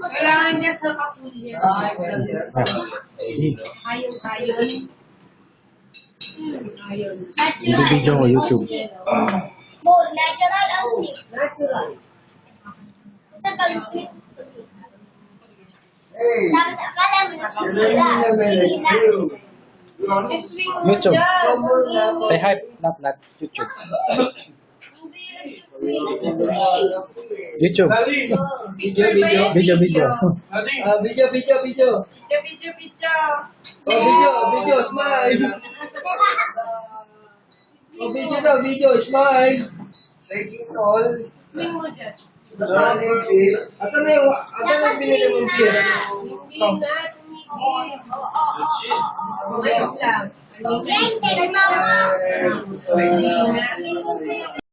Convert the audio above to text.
Kailangan niya sa kapulya. Ayun. Ayun. Video mo YouTube. Natural or sleep? Natural. Sa pag-sleep. Dapat akala mo na sila. Hindi na. Swing mo YouTube. dyan. Say hi. Not YouTube. YouTube. Picture ba yan? Video. Video. Video. Smile. Video, smile. Taking all. Swing mo dyan. Asan na yung binili mong beer? Hindi nga, tumigil. Wait lang. Yan, tingnan mo. Hindi nga.